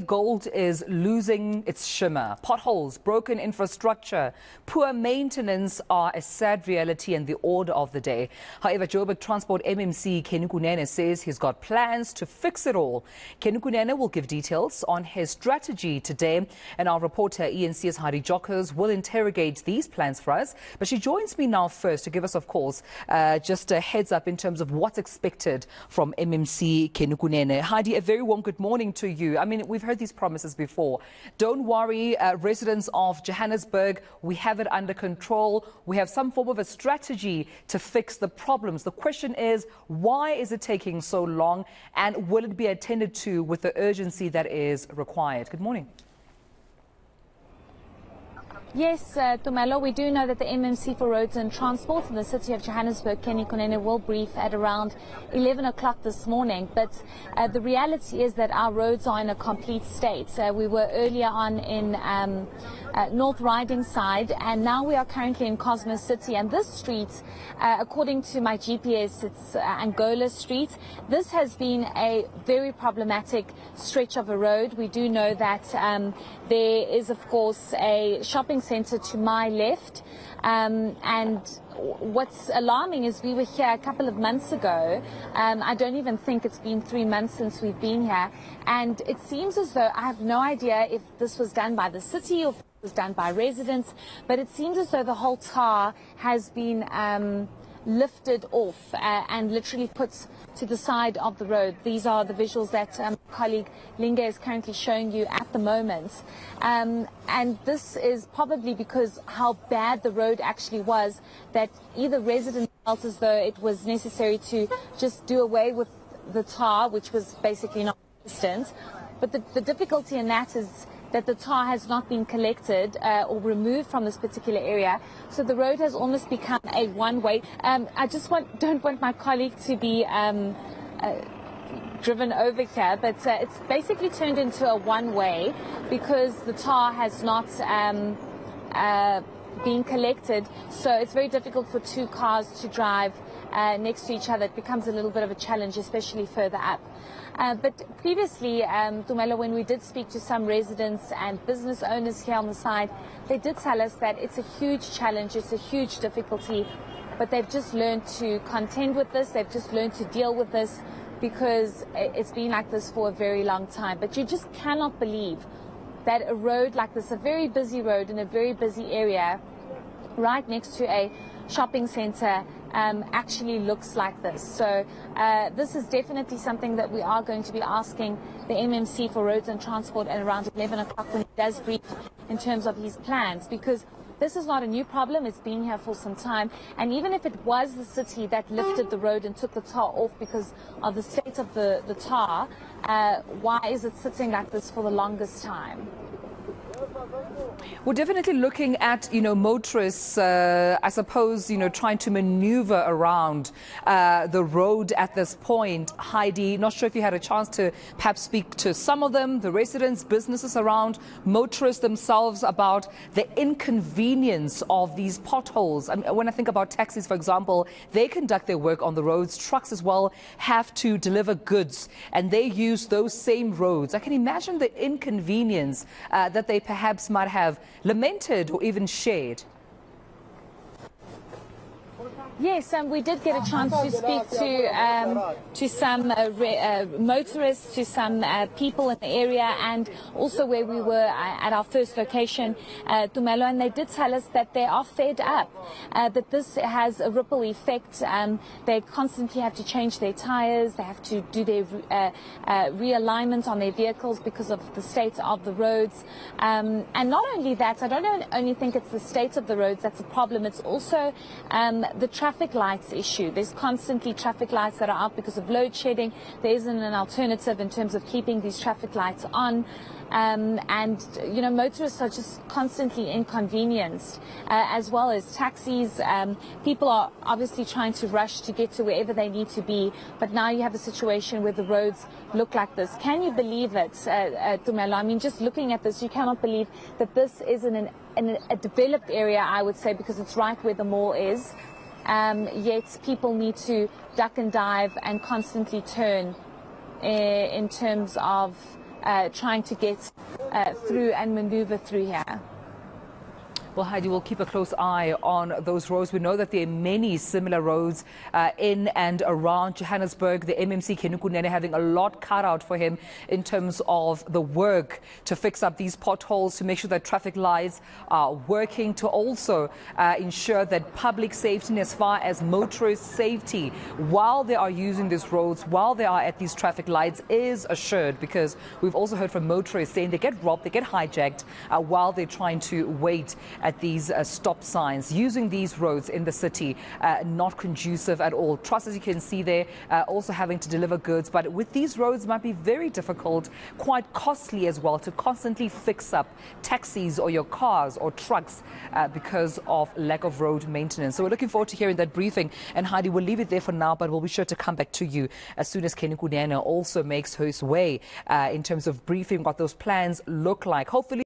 Gold is losing its shimmer. Potholes, broken infrastructure, poor maintenance are a sad reality and the order of the day. However, Joburg Transport MMC Kunene says he's got plans to fix it all. Kunene will give details on his strategy today, and our reporter eNCA's Heidi Giokos will interrogate these plans for us. But she joins me now first to give us, of course, just a heads up in terms of what's expected from MMC Kunene. Heidi, a very warm good morning to you. I mean, we've heard these promises before. Don't worry, residents of Johannesburg, we have it under control. We have some form of a strategy to fix the problems. The question is, why is it taking so long, and will it be attended to with the urgency that is required? Good morning. Yes, Tumelo, we do know that the MMC for Roads and Transport in the city of Johannesburg, Kunene, will brief at around 11 o'clock this morning. But the reality is that our roads are in a complete state. We were earlier on in North Riding side, and now we are currently in Cosmos City. And this street, according to my GPS, it's Angola Street. This has been a very problematic stretch of a road. We do know that there is, of course, a shopping centre to my left, and what's alarming is we were here a couple of months ago. I don't even think it's been 3 months since we've been here, and it seems as though, I have no idea if this was done by the city or if it was done by residents, but it seems as though the whole tar has been lifted off and literally put to the side of the road. These are the visuals that colleague Linga is currently showing you at the moment. And this is probably because how bad the road actually was, that either residents felt as though it was necessary to just do away with the tar, which was basically not existent. But the difficulty in that is that the tar has not been collected or removed from this particular area. So the road has almost become a one-way. I just don't want my colleague to be driven over here, but it's basically turned into a one-way because the tar has not been collected. So it's very difficult for two cars to drive next to each other. It becomes a little bit of a challenge, especially further up. But previously, Tumelo, when we did speak to some residents and business owners here on the side, they did tell us that it's a huge challenge, it's a huge difficulty, but they've just learned to contend with this, they've just learned to deal with this, because it's been like this for a very long time. But you just cannot believe that a road like this, a very busy road in a very busy area, right next to a shopping centre, actually looks like this. So this is definitely something that we are going to be asking the MMC for Roads and Transport at around 11 o'clock when he does brief in terms of his plans, because this is not a new problem. It's been here for some time. And even if it was the city that lifted the road and took the tar off because of the state of the tar, why is it sitting like this for the longest time? We're definitely looking at, motorists, I suppose, trying to maneuver around the road at this point. Heidi, not sure if you had a chance to perhaps speak to some of them, the residents, businesses around, motorists themselves, about the inconvenience of these potholes. I mean, when I think about taxis, for example, they conduct their work on the roads. Trucks as well have to deliver goods, and they use those same roads. I can imagine the inconvenience that they perhaps might have lamented or even shared. Yes, we did get a chance to speak to some motorists, to some people in the area, and also where we were at our first location, Tumelo, and they did tell us that they are fed up, that this has a ripple effect. They constantly have to change their tires, they have to do their realignment on their vehicles because of the state of the roads. And not only that, I don't only think it's the state of the roads that's a problem, it's also the traffic lights issue. There's constantly traffic lights that are out because of load shedding. There isn't an alternative in terms of keeping these traffic lights on. And motorists are just constantly inconvenienced, as well as taxis. People are obviously trying to rush to get to wherever they need to be, but now you have a situation where the roads look like this. Can you believe it, Tumelo? I mean, just looking at this, you cannot believe that this is in a developed area, I would say, because it's right where the mall is. Yet people need to duck and dive and constantly turn in terms of trying to get through and maneuver through here. Well, Heidi, we'll keep a close eye on those roads. We know that there are many similar roads in and around Johannesburg. The MMC Kunene having a lot cut out for him in terms of the work to fix up these potholes, to make sure that traffic lights are working, to also ensure that public safety and as far as motorist safety while they are using these roads, while they are at these traffic lights, is assured, because we've also heard from motorists saying they get robbed, they get hijacked while they're trying to wait at these stop signs. Using these roads in the city, not conducive at all. Trucks, as you can see there, also having to deliver goods, but with these roads might be very difficult, quite costly as well, to constantly fix up taxis or your cars or trucks because of lack of road maintenance. So we're looking forward to hearing that briefing. And Heidi, we'll leave it there for now, but we'll be sure to come back to you as soon as Kunene also makes his way in terms of briefing what those plans look like. Hopefully